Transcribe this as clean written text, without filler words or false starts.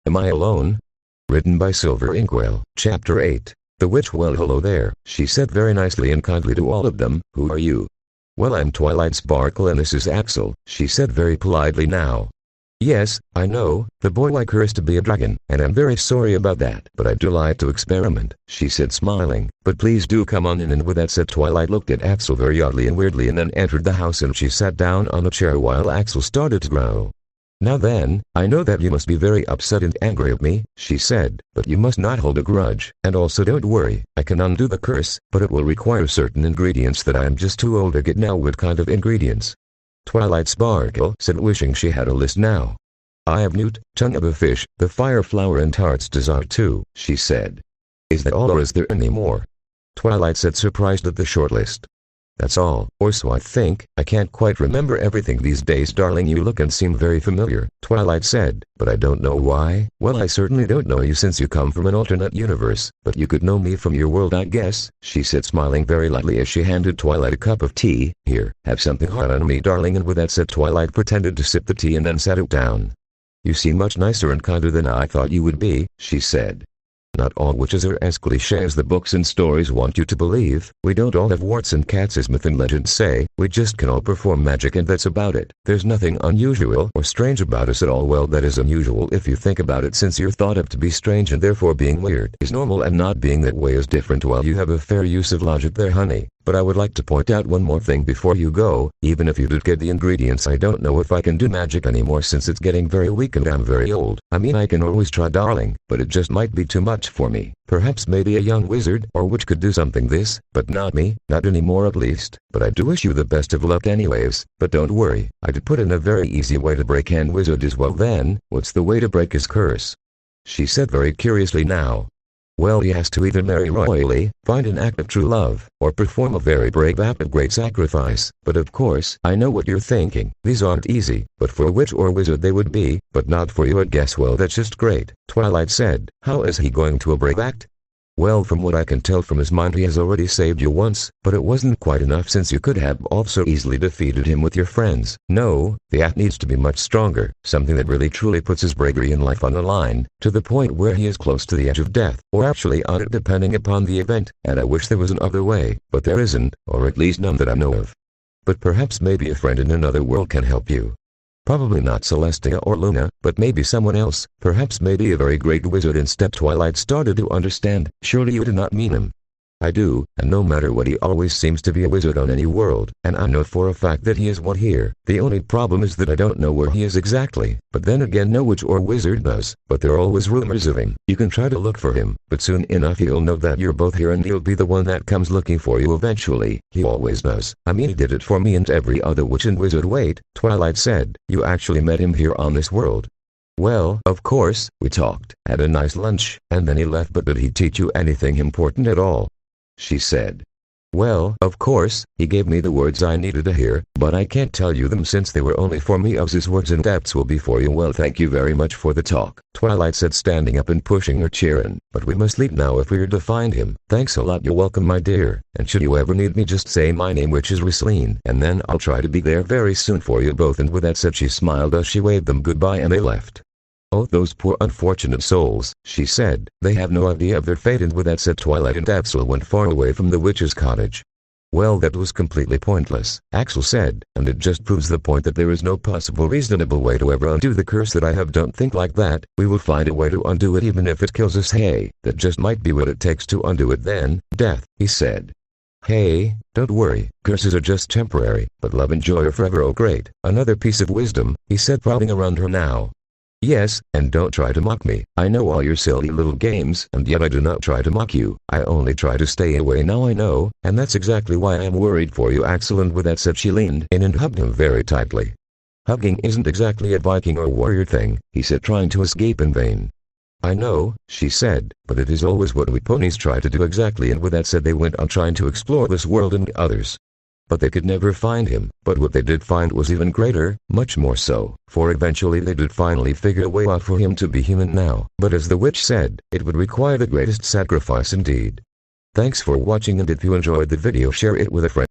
Am I alone? Written by Silver Inkwell. Chapter 8. The Witch. Well, hello there, she said very nicely and kindly to all of them. Who are you? Well, I'm Twilight Sparkle and this is Axel, she said very politely now. Yes, I know, the boy I cursed to be a dragon, and I'm very sorry about that. But I do like to experiment, she said smiling. But please do come on in. And with that said, Twilight looked at Axel very oddly and weirdly and then entered the house and she sat down on a chair while Axel started to growl. Now then, I know that you must be very upset and angry at me, she said, but you must not hold a grudge. And also don't worry, I can undo the curse, but it will require certain ingredients that I am just too old to get now. What kind of ingredients? Twilight Sparkle said, wishing she had a list now. I have newt, tongue of a fish, the fire flower and heart's desire too, she said. Is that all or is there any more? Twilight said, surprised at the short list. That's all, or so I think. I can't quite remember everything these days, darling. You look and seem very familiar, Twilight said, but I don't know why. Well, I certainly don't know you since you come from an alternate universe, but you could know me from your world, I guess, she said smiling very lightly as she handed Twilight a cup of tea. Here, have something hot on me, darling. And with that said, Twilight pretended to sip the tea and then sat it down. You seem much nicer and kinder than I thought you would be, she said. Not all witches are as cliché as the books and stories want you to believe. We don't all have warts and cats as myth and legends say. We just can all perform magic and that's about it. There's nothing unusual or strange about us at all. Well, that is unusual if you think about it, since you're thought of to be strange and therefore being weird is normal and not being that way is different. Well, you have a fair use of logic there, honey. But I would like to point out one more thing before you go. Even if you did get the ingredients, I don't know if I can do magic anymore since it's getting very weak and I'm very old. I mean, I can always try, darling, but it just might be too much for me. Perhaps maybe a young wizard or witch could do something this, but not me, not anymore at least. But I do wish you the best of luck anyways. But don't worry, I did put in a very easy way to break and wizard as well. Then, what's the way to break his curse? She said very curiously now. Well, he has to either marry royally, find an act of true love, or perform a very brave act of great sacrifice. But of course, I know what you're thinking. These aren't easy, but for a witch or wizard they would be, but not for you, I guess. Well, that's just great, Twilight said. How is he going to a brave act? Well, from what I can tell from his mind, he has already saved you once, but it wasn't quite enough since you could have also easily defeated him with your friends. No, the act needs to be much stronger, something that really truly puts his bravery and life on the line, to the point where he is close to the edge of death, or actually on it depending upon the event, and I wish there was another way, but there isn't, or at least none that I know of. But perhaps maybe a friend in another world can help you. Probably not Celestia or Luna, but maybe someone else, perhaps maybe a very great wizard. Instead, Twilight started to understand. Surely you did not mean him. I do, and no matter what, he always seems to be a wizard on any world, and I know for a fact that he is one here. The only problem is that I don't know where he is exactly, but then again no witch or wizard does, but there are always rumors of him. You can try to look for him, but soon enough he'll know that you're both here and he'll be the one that comes looking for you eventually. He always does. I mean, he did it for me and every other witch and wizard. Wait, Twilight said, you actually met him here on this world? Well, of course, we talked, had a nice lunch, and then he left. But did he teach you anything important at all? She said. Well, of course, he gave me the words I needed to hear, but I can't tell you them since they were only for me. Of his words and acts will be for you. Well, thank you very much for the talk, Twilight said, standing up and pushing her chair in. But we must leave now if we're to find him. Thanks a lot. You're welcome, my dear, and should you ever need me, just say my name, which is Risleen, and then I'll try to be there very soon for you both. And with that said, she smiled as she waved them goodbye and they left. Oh, those poor unfortunate souls, she said. They have no idea of their fate. And with that said, Twilight and Axel went far away from the witch's cottage. Well, that was completely pointless, Axel said, and it just proves the point that there is no possible reasonable way to ever undo the curse that I have. Don't think like that. We will find a way to undo it even if it kills us. Hey, that just might be what it takes to undo it then. Death, he said. Hey, don't worry, curses are just temporary, but love and joy are forever. Oh great, another piece of wisdom, he said, prodding around her now. Yes, and don't try to mock me. I know all your silly little games, and yet I do not try to mock you. I only try to stay away. Now I know, and that's exactly why I am worried for you, Axel. And with that said, she leaned in and hugged him very tightly. Hugging isn't exactly a Viking or warrior thing, he said, trying to escape in vain. I know, she said, but it is always what we ponies try to do exactly. And with that said, they went on trying to explore this world and others. But they could never find him. But what they did find was even greater, much more so, for eventually they did finally figure a way out for him to be human now. But as the witch said, it would require the greatest sacrifice indeed. Thanks for watching, and if you enjoyed the video, share it with a friend.